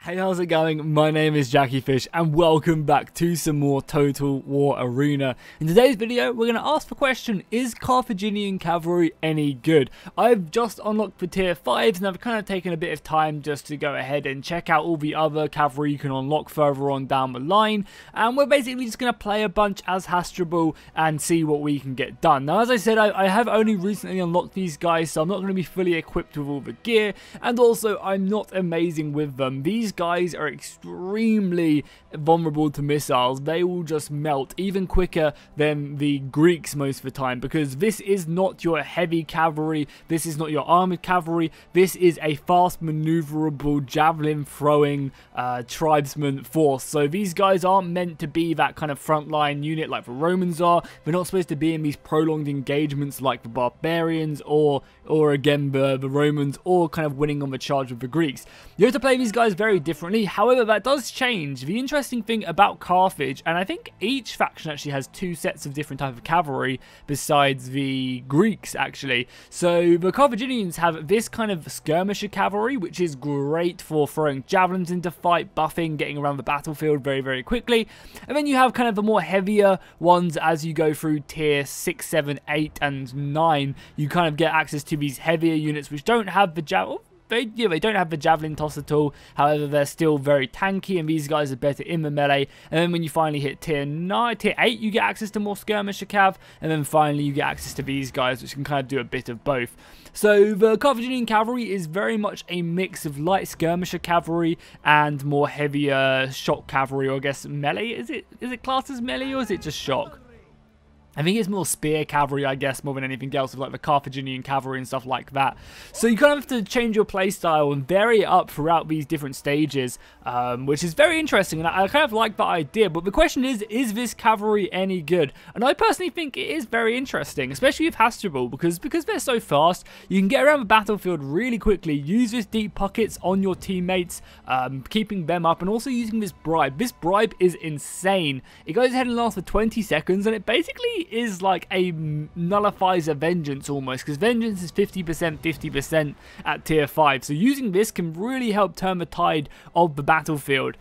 Hey, how's it going? My name is jackiefishhh and welcome back to some more Total War Arena. In today's video, we're going to ask the question, is Carthaginian Cavalry any good? I've just unlocked the tier 5s and I've kind of taken a bit of time just to go ahead and check out all the other cavalry you can unlock further on down the line. And we're basically just going to play a bunch as Hashtable and see what we can get done. Now, as I said, I have only recently unlocked these guys, so I'm not going to be fully equipped with all the gear. And also, I'm not amazing with them. These guys are extremely vulnerable to missiles. They will just melt even quicker than the Greeks most of the time, because this is not your heavy cavalry, this is not your armored cavalry, this is a fast maneuverable javelin throwing tribesman force. So these guys aren't meant to be that kind of frontline unit like the Romans are. They're not supposed to be in these prolonged engagements like the barbarians or again the Romans, or kind of winning on the charge with the Greeks. You have to play these guys very differently. However, that does change. The interesting thing about Carthage, and I think each faction actually has two sets of different type of cavalry besides the Greeks actually. So the Carthaginians have this kind of skirmisher cavalry, which is great for throwing javelins into fight, buffing, getting around the battlefield very, very quickly. And then you have kind of the more heavier ones as you go through tier 6, 7, 8, and 9. You kind of get access to these heavier units which don't have the javelin. They don't have the javelin toss at all. However, they're still very tanky, and these guys are better in the melee. And then when you finally hit tier 8, you get access to more skirmisher cav, and then finally you get access to these guys, which can kind of do a bit of both. So the Carthaginian cavalry is very much a mix of light skirmisher cavalry and more heavier shock cavalry, or I guess melee. Is it classed as melee, or is it just shock? I think it's more spear cavalry, I guess, more than anything else, with like the Carthaginian cavalry and stuff like that. So you kind of have to change your playstyle and vary it up throughout these different stages, which is very interesting, and I kind of like that idea. But the question is this cavalry any good? And I personally think it is very interesting, especially with Hashtable, because they're so fast, you can get around the battlefield really quickly, use this deep pockets on your teammates, keeping them up, and also using this bribe. This bribe is insane. It goes ahead and lasts for 20 seconds, and it basically is like a nullifies a vengeance almost, because vengeance is 50% at tier 5, so using this can really help turn the tide of the battlefield.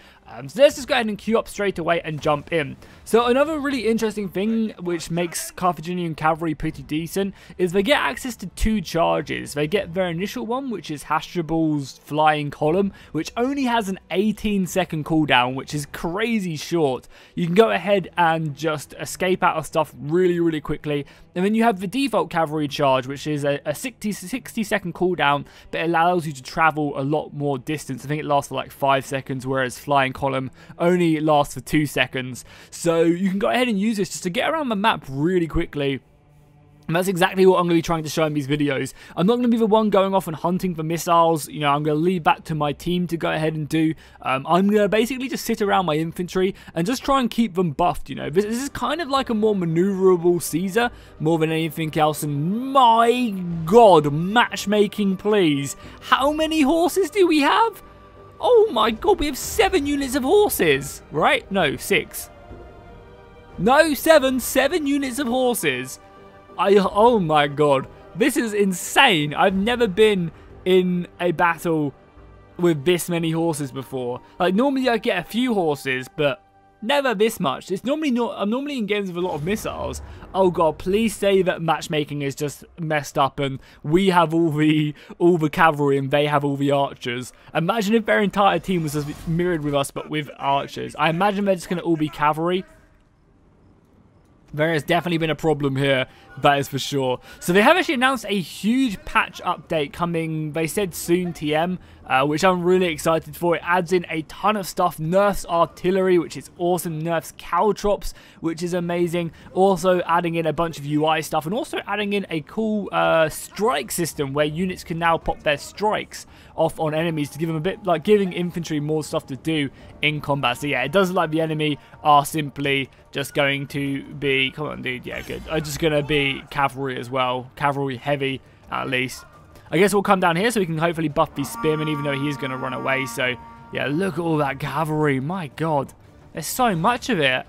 So let's just go ahead and queue up straight away and jump in. So another really interesting thing which makes Carthaginian cavalry pretty decent is they get access to 2 charges. They get their initial one, which is Hashtable's flying column, which only has an 18-second cooldown, which is crazy short. You can go ahead and just escape out of stuff really, really quickly. And then you have the default cavalry charge, which is a 60-second cooldown, but it allows you to travel a lot more distance. I think it lasts for like 5 seconds, whereas flying column only lasts for 2 seconds. So you can go ahead and use this just to get around the map really quickly. And that's exactly what I'm going to be trying to show in these videos. I'm not going to be the one going off and hunting for missiles. You know, I'm going to leave that to my team to go ahead and do. I'm going to basically just sit around my infantry and just try and keep them buffed, you know. This is kind of like a more maneuverable Caesar more than anything else. And my God, matchmaking, please. How many horses do we have? Oh my God, we have 7 units of horses, right? No, 6. No, 7 units of horses. Oh my God, this is insane. I've never been in a battle with this many horses before. Like, normally I get a few horses, but never this much. It's normally not. I'm normally in games with a lot of missiles. Oh God, please say that matchmaking is just messed up and we have all the cavalry and they have all the archers. Imagine if their entire team was just mirrored with us, but with archers. I imagine they're just going to all be cavalry. There has definitely been a problem here, that is for sure. So they have actually announced a huge patch update coming, they said soon, TM, which I'm really excited for. It adds in a ton of stuff, nerfs artillery, which is awesome, nerfs caltrops, which is amazing, also adding in a bunch of UI stuff, and also adding in a cool strike system where units can now pop their strikes off on enemies to give them a bit, like giving infantry more stuff to do in combat. So yeah, it does look like the enemy are simply just going to be, come on dude, yeah good, are just going to be cavalry as well, cavalry heavy at least. I guess we'll come down here so we can hopefully buff the spearman, even though he is going to run away. So yeah, look at all that cavalry, my God, there's so much of it,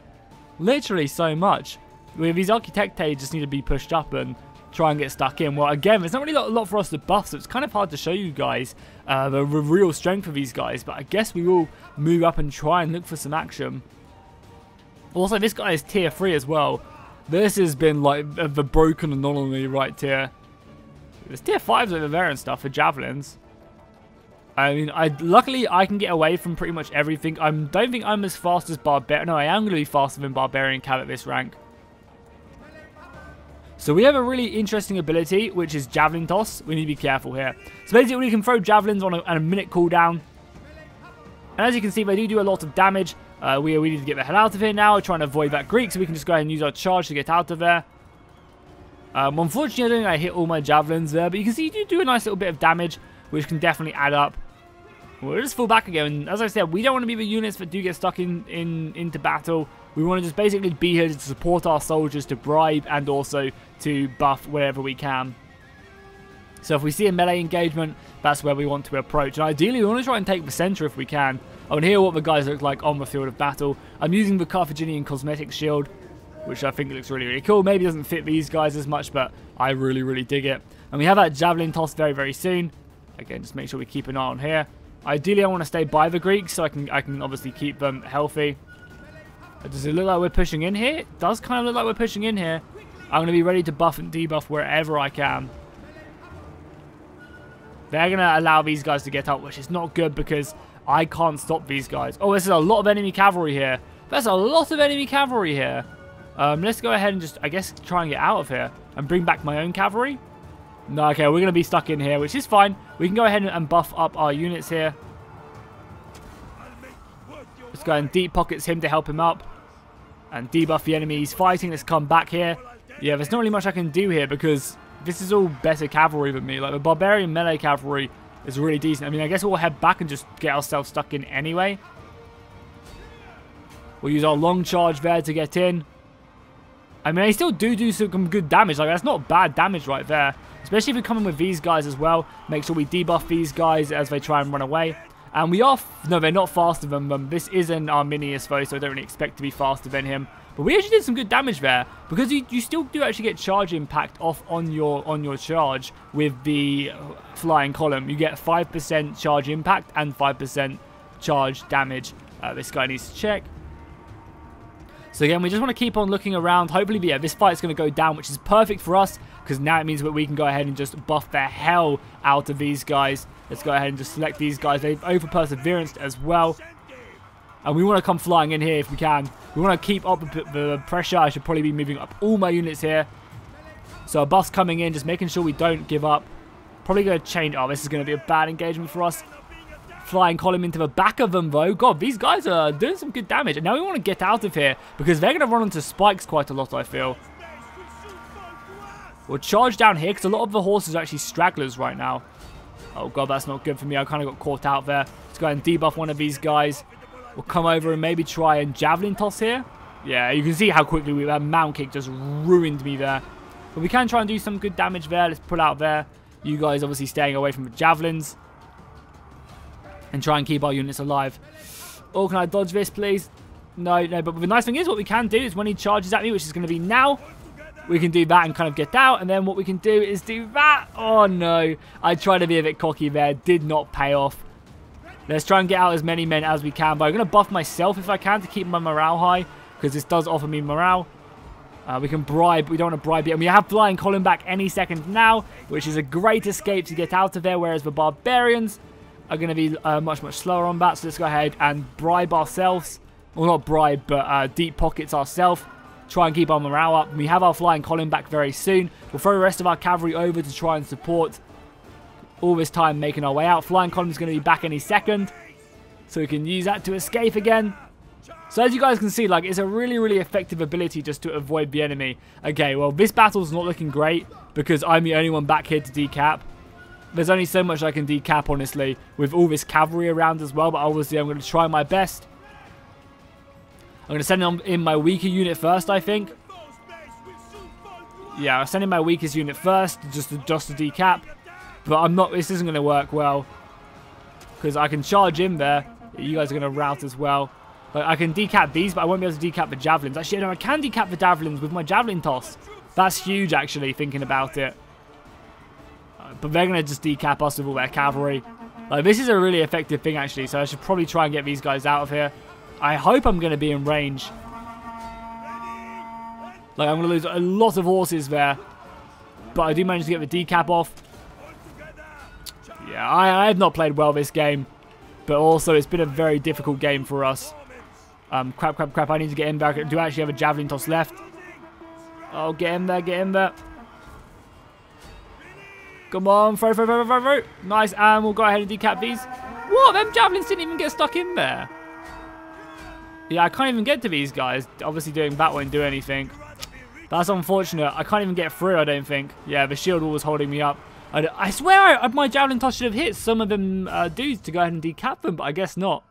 literally so much. These architectae just need to be pushed up, and try and get stuck in. Well, again, there's not really a lot for us to buff, so it's kind of hard to show you guys the real strength of these guys. But I guess we will move up and try and look for some action. Also, this guy is tier 3 as well. This has been like the broken anomaly right here. There's tier 5s over there and stuff for javelins. I mean, luckily I can get away from pretty much everything. I don't think I'm as fast as Barbarian. No, I am going to be faster than Barbarian Cav at this rank. So we have a really interesting ability, which is Javelin Toss. We need to be careful here. So basically we can throw javelins on a minute cooldown. And as you can see, they do a lot of damage. We need to get the hell out of here now. We're trying to avoid that Greek, so we can just go ahead and use our charge to get out of there. Unfortunately, I don't think I hit all my javelins there, but you can see you do a nice little bit of damage, which can definitely add up. We'll just fall back again. And as I said, we don't want to be the units that do get stuck into battle. We want to just basically be here to support our soldiers, to bribe, and also to buff wherever we can. So if we see a melee engagement, that's where we want to approach. And ideally, we want to try and take the center if we can. I want to hear what the guys look like on the field of battle. I'm using the Carthaginian cosmetic shield, which I think looks really, really cool. Maybe doesn't fit these guys as much, but I really, really dig it. And we have that javelin toss very, very soon. Again, just make sure we keep an eye on here. Ideally, I want to stay by the Greeks so I can obviously keep them healthy. Does it look like we're pushing in here? It does kind of look like we're pushing in here. I'm going to be ready to buff and debuff wherever I can. They're going to allow these guys to get up, which is not good because I can't stop these guys. Oh, there's a lot of enemy cavalry here. There's a lot of enemy cavalry here. Let's go ahead and just, I guess, try and get out of here and bring back my own cavalry. No, okay, we're going to be stuck in here, which is fine. We can go ahead and buff up our units here. Let's go and deep pockets him to help him up. And debuff the enemy. He's fighting. Let's come back here. Yeah, there's not really much I can do here because this is all better cavalry than me. Like, the barbarian melee cavalry is really decent. I mean, I guess we'll head back and just get ourselves stuck in anyway. We'll use our long charge there to get in. I mean, they still do some good damage. Like, that's not bad damage right there. Especially if we come in with these guys as well. Make sure we debuff these guys as they try and run away. And we are... No, they're not faster than them. This isn't Arminius, though, so I don't really expect to be faster than him. But we actually did some good damage there. Because you still do actually get charge impact off on your charge with the flying column. You get 5% charge impact and 5% charge damage. This guy needs to check. So again, we just want to keep on looking around. Hopefully, yeah, this fight's going to go down, which is perfect for us. Because now it means that we can go ahead and just buff the hell out of these guys. Let's go ahead and just select these guys. They've over perseverance as well. And we want to come flying in here if we can. We want to keep up the pressure. I should probably be moving up all my units here. So a buff's coming in, just making sure we don't give up. Probably going to change. Oh, this is going to be a bad engagement for us. Flying column into the back of them, though. God, these guys are doing some good damage. And now we want to get out of here because they're going to run into spikes quite a lot, I feel. We'll charge down here because a lot of the horses are actually stragglers right now. Oh, God, that's not good for me. I kind of got caught out there. Let's go ahead and debuff one of these guys. We'll come over and maybe try and javelin toss here. Yeah, you can see how quickly that mount kick just ruined me there. But we can try and do some good damage there. Let's pull out there. You guys obviously staying away from the javelins. And try and keep our units alive. Oh, can I dodge this, please? No. But the nice thing is, what we can do is when he charges at me, which is going to be now, we can do that and kind of get out. And then what we can do is do that. Oh, no. I tried to be a bit cocky there. Did not pay off. Let's try and get out as many men as we can. But I'm going to buff myself if I can to keep my morale high. Because this does offer me morale. We can bribe. We don't want to bribe yet. And we have flying column back any second now. Which is a great escape to get out of there. Whereas the barbarians are going to be much, much slower on that. So let's go ahead and bribe ourselves. Well, not bribe, but deep pockets ourselves. Try and keep our morale up. We have our flying column back very soon. We'll throw the rest of our cavalry over to try and support. All this time making our way out. Flying column is going to be back any second. So we can use that to escape again. So as you guys can see, like, it's a really, really effective ability just to avoid the enemy. Okay, well, this battle's not looking great because I'm the only one back here to decap. There's only so much I can decap, honestly, with all this cavalry around as well. But obviously, I'm going to try my best. I'm going to send in my weaker unit first, I think. Yeah, I'll send in my weakest unit first, just to decap. But I'm not. This isn't going to work well. Because I can charge in there. You guys are going to rout as well. But I can decap these, but I won't be able to decap the javelins. Actually, no, I can decap the javelins with my javelin toss. That's huge, actually, thinking about it. But they're going to just decap us with all their cavalry. Like, this is a really effective thing, actually, so I should probably try and get these guys out of here. I hope I'm going to be in range. Like, I'm going to lose a lot of horses there. But I do manage to get the decap off. Yeah, I have not played well this game. But also, it's been a very difficult game for us. Crap. I need to get in there. I do actually have a javelin toss left. Oh, get in there. Come on, throw. Nice, and we'll go ahead and decap these. What? Them javelins didn't even get stuck in there. Yeah, I can't even get to these guys. Obviously, doing that won't do anything. That's unfortunate. I can't even get through, I don't think. Yeah, the shield wall was holding me up. I swear my javelin toss should have hit some of them dudes to go ahead and decap them, but I guess not.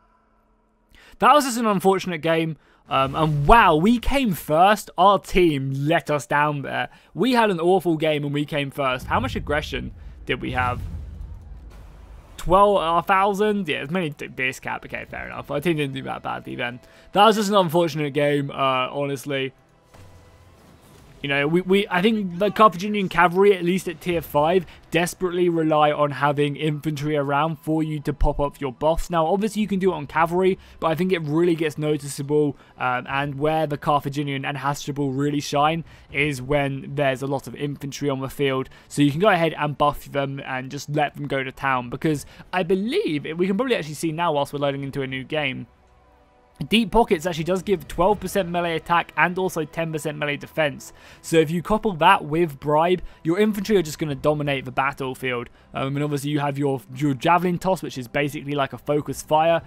That was just an unfortunate game. And wow, we came first. Our team let us down there. We had an awful game and we came first. How much aggression did we have? 12,000? Yeah, it's mainly base cap. Okay, fair enough. Our team didn't do that badly then. That was just an unfortunate game, honestly. You know, I think the Carthaginian Cavalry, at least at tier 5, desperately rely on having infantry around for you to pop up your buffs. Now, obviously, you can do it on cavalry, but I think it really gets noticeable, and where the Carthaginian and Hashtable really shine is when there's a lot of infantry on the field. So you can go ahead and buff them and just let them go to town, because I believe, we can probably actually see now whilst we're loading into a new game, Deep Pockets actually does give 12% melee attack and also 10% melee defense. So if you couple that with Bribe, your infantry are just going to dominate the battlefield. And obviously you have your Javelin Toss, which is basically like a focus fire.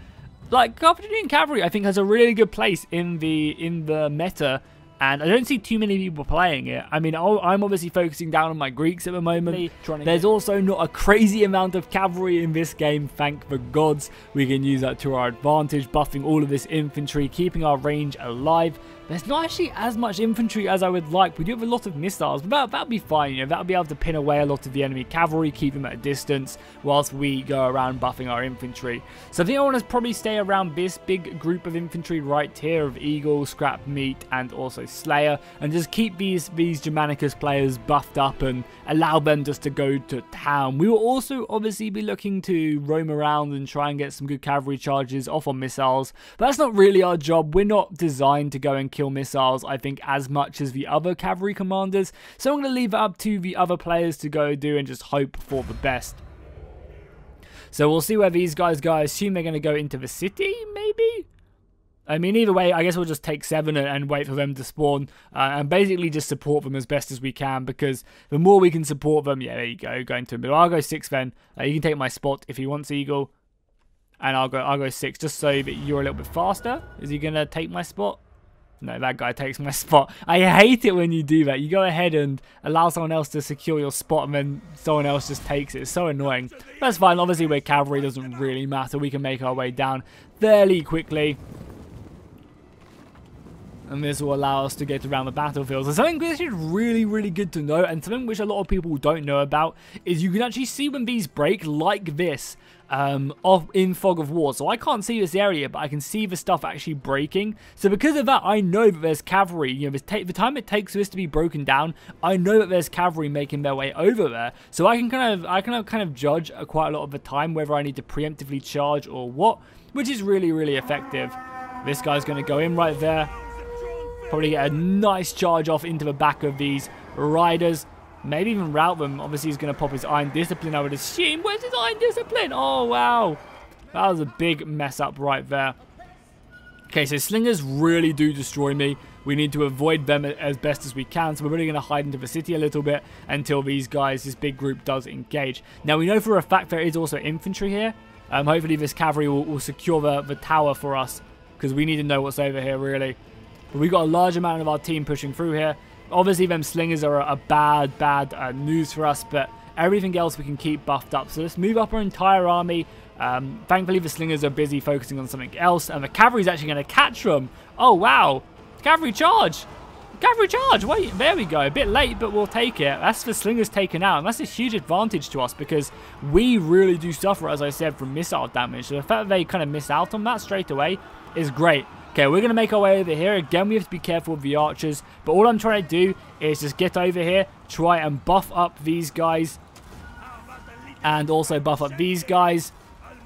Like, Carthaginian Cavalry, I think, has a really good place in the meta. And I don't see too many people playing it. I mean, I'm obviously focusing down on my Greeks at the moment. There's also not a crazy amount of cavalry in this game, thank the gods. We can use that to our advantage, buffing all of this infantry, keeping our range alive. There's not actually as much infantry as I would like. We do have a lot of missiles, but that'll be fine. You know, that'll be able to pin away a lot of the enemy cavalry, keep them at a distance, whilst we go around buffing our infantry. So I think I want to probably stay around this big group of infantry right here of Eagle, Scrap Meat, and also Slayer, and just keep these Germanicus players buffed up and allow them just to go to town. We will also obviously be looking to roam around and try and get some good cavalry charges off on missiles, but that's not really our job. We're not designed to go and kill missiles, I think, as much as the other cavalry commanders, so I'm going to leave it up to the other players to go do and just hope for the best. So we'll see where these guys go. I assume they're going to go into the city, maybe? I mean, either way, I guess we'll just take 7 and wait for them to spawn, and basically just support them as best as we can, because the more we can support them, yeah, there you go, going to the middle. I'll go 6 then. You can take my spot if he wants, Eagle, and I'll go 6 just so that you're a little bit faster. Is he going to take my spot? No, that guy takes my spot. I hate it when you do that. You go ahead and allow someone else to secure your spot and then someone else just takes it. It's so annoying. That's fine. Obviously, we're cavalry. Doesn't really matter. We can make our way down fairly quickly. And this will allow us to get around the battlefield. So something which is really, really good to know, and something which a lot of people don't know about, is you can actually see when these break like this in Fog of War. So I can't see this area, but I can see the stuff actually breaking. So because of that, I know that there's cavalry. You know, the time it takes for this to be broken down, I know that there's cavalry making their way over there. So I can kind of judge quite a lot of the time whether I need to preemptively charge or what, which is really, really effective. This guy's going to go in right there. Probably get a nice charge off into the back of these riders. Maybe even rout them. Obviously, he's going to pop his Iron Discipline, I would assume. Where's his Iron Discipline? Oh, wow. That was a big mess up right there. Okay, so slingers really do destroy me. We need to avoid them as best as we can. So we're really going to hide into the city a little bit until these guys, this big group, does engage. Now, we know for a fact there is also infantry here. Hopefully, this cavalry will secure the tower for us, because we need to know what's over here, really. But we've got a large amount of our team pushing through here. Obviously, them slingers are a bad news for us, but everything else we can keep buffed up. So let's move up our entire army. Thankfully, the slingers are busy focusing on something else, and the cavalry is actually going to catch them. Oh, wow. Cavalry charge. Cavalry charge. Wait, there we go. A bit late, but we'll take it. That's the slingers taken out, and that's a huge advantage to us because we really do suffer, as I said, from missile damage. So the fact that they kind of miss out on that straight away is great. Okay, we're going to make our way over here. Again, we have to be careful with the archers. But all I'm trying to do is just get over here, try and buff up these guys. And also buff up these guys.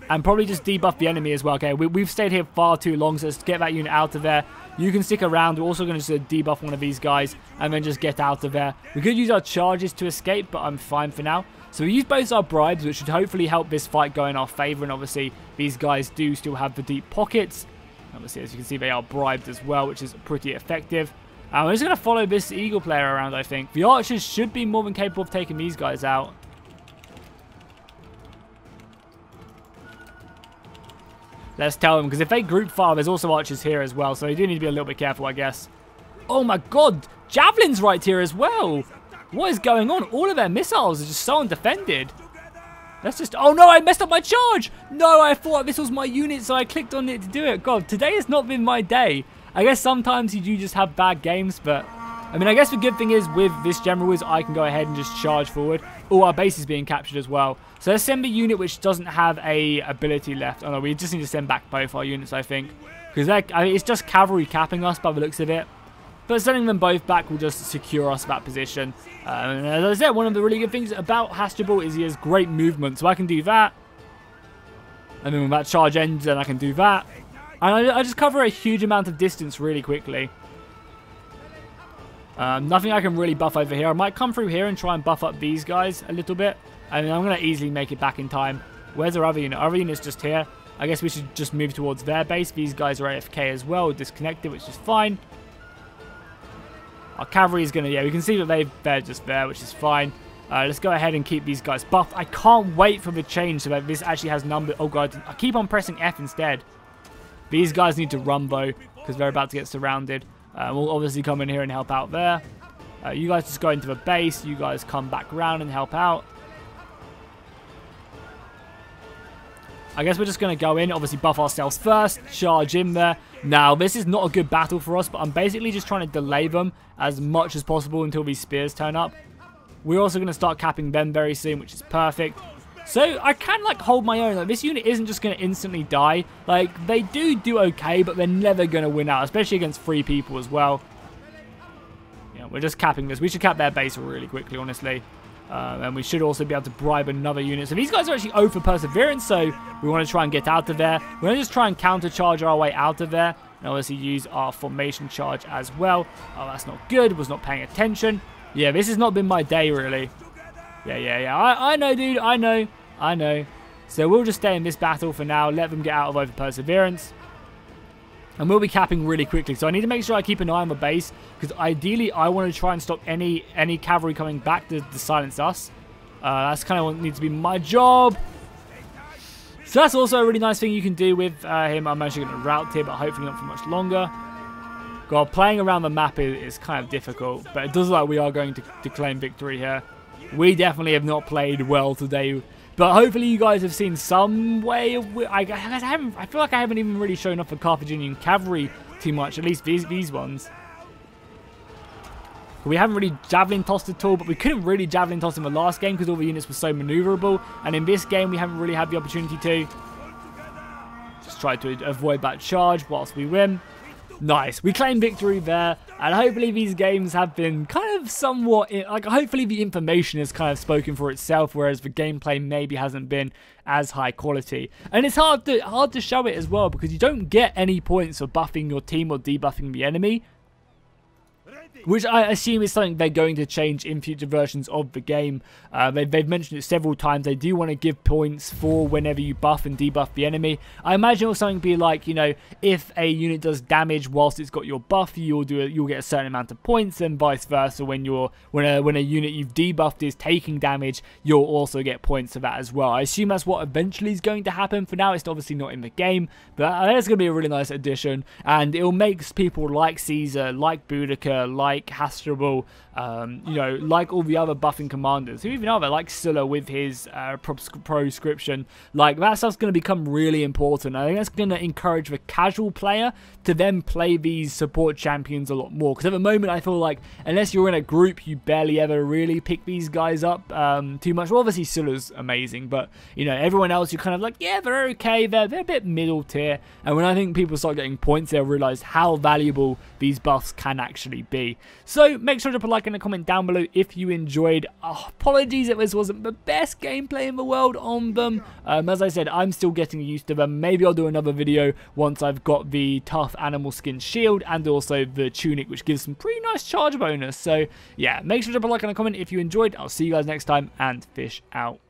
And probably just debuff the enemy as well. Okay, we've stayed here far too long, so let's get that unit out of there. You can stick around. We're also going to just debuff one of these guys and then just get out of there. We could use our charges to escape, but I'm fine for now. So we use both our bribes, which should hopefully help this fight go in our favor. And obviously, these guys do still have the deep pockets. Obviously, as you can see, they are bribed as well, which is pretty effective. And we're just going to follow this eagle player around, I think. The archers should be more than capable of taking these guys out. Let's tell them, because if they group fire, there's also archers here as well, so you do need to be a little bit careful, I guess. Oh my god, javelin's right here as well. What is going on? All of their missiles are just so undefended. Let's just... Oh no, I messed up my charge. No, I thought this was my unit, so I clicked on it to do it. God, today has not been my day. I guess sometimes you do just have bad games, but... I mean, I guess the good thing is with this general is I can go ahead and just charge forward. Oh, our base is being captured as well. So let's send the unit which doesn't have a ability left. Oh no, we just need to send back both our units, I think. Because I mean, it's just cavalry capping us by the looks of it. But sending them both back will just secure us that position. And as I said, one of the really good things about Hashtable is he has great movement. So I can do that. And then when that charge ends, then I can do that. And I just cover a huge amount of distance really quickly. Nothing I can really buff over here. I might come through here and try and buff up these guys a little bit. I mean, I'm going to easily make it back in time. Where's our other unit? Our other unit's just here. I guess we should just move towards their base. These guys are AFK as well, disconnected, which is fine. Our cavalry is going to... Yeah, we can see that they're just there, which is fine. Let's go ahead and keep these guys buffed. I can't wait for the change so that this actually has number... Oh, God. I keep on pressing F instead. These guys need to run, though, because they're about to get surrounded. We'll obviously come in here and help out there. You guys just go into the base. You guys come back around and help out. I guess we're just going to go in, obviously buff ourselves first, charge in there. Now, this is not a good battle for us, but I'm basically just trying to delay them as much as possible until these spears turn up. We're also going to start capping them very soon, which is perfect. So, I can, like, hold my own. Like, this unit isn't just going to instantly die. Like, they do okay, but they're never going to win out, especially against 3 people as well. Yeah, we're just capping this. We should cap their base really quickly, honestly. And we should also be able to bribe another unit. So, these guys are actually 0 for perseverance, so we want to try and get out of there. We're going to just try and counter-charge our way out of there. And obviously use our formation charge as well. Oh, that's not good. Was not paying attention. Yeah, this has not been my day, really. Yeah. I know, dude. I know. So we'll just stay in this battle for now. Let them get out of over perseverance. And we'll be capping really quickly. So I need to make sure I keep an eye on the base. Because ideally, I want to try and stop any cavalry coming back to silence us. That's kind of what needs to be my job. So that's also a really nice thing you can do with him. I'm actually going to route here, but hopefully not for much longer. God, playing around the map is kind of difficult. But it does look like we are going to claim victory here. We definitely have not played well today, but hopefully you guys have seen some way of... I feel like I haven't even really shown off the Carthaginian cavalry too much, at least these ones. We haven't really javelin tossed at all, but we couldn't really javelin toss in the last game because all the units were so maneuverable, and in this game we haven't really had the opportunity to. Just try to avoid that charge whilst we win. Nice. We claim victory there, and hopefully these games have been kind of somewhat... Like, hopefully the information has kind of spoken for itself, whereas the gameplay maybe hasn't been as high quality. And it's hard to show it as well, because you don't get any points for buffing your team or debuffing the enemy. Which I assume is something they're going to change in future versions of the game. They've mentioned it several times. They do want to give points for whenever you buff and debuff the enemy. I imagine it will something be like, you know, if a unit does damage whilst it's got your buff, you'll get a certain amount of points, and vice versa. When a unit you've debuffed is taking damage, you'll also get points for that as well. I assume that's what eventually is going to happen. For now, it's obviously not in the game, but it's going to be a really nice addition, and it'll make people like Caesar, like Boudica, Vulcan, like Hashtable, you know, like all the other buffing commanders, who even are there, like Sulla with his proscription. Like, that stuff's going to become really important. I think that's going to encourage the casual player to then play these support champions a lot more, because at the moment I feel like unless you're in a group, you barely ever really pick these guys up too much. Well, obviously Sulla's amazing, but you know, everyone else you're kind of like, yeah, they're okay, they're a bit middle tier. And when I think people start getting points, they'll realize how valuable these buffs can actually be. So make sure to put a like and a comment down below if you enjoyed. Apologies if this wasn't the best gameplay in the world on them. As I said, I'm still getting used to them. Maybe I'll do another video once I've got the tough animal skin shield and also the tunic, which gives some pretty nice charge bonus. So yeah, make sure to put a like and a comment if you enjoyed. I'll see you guys next time, and fish out.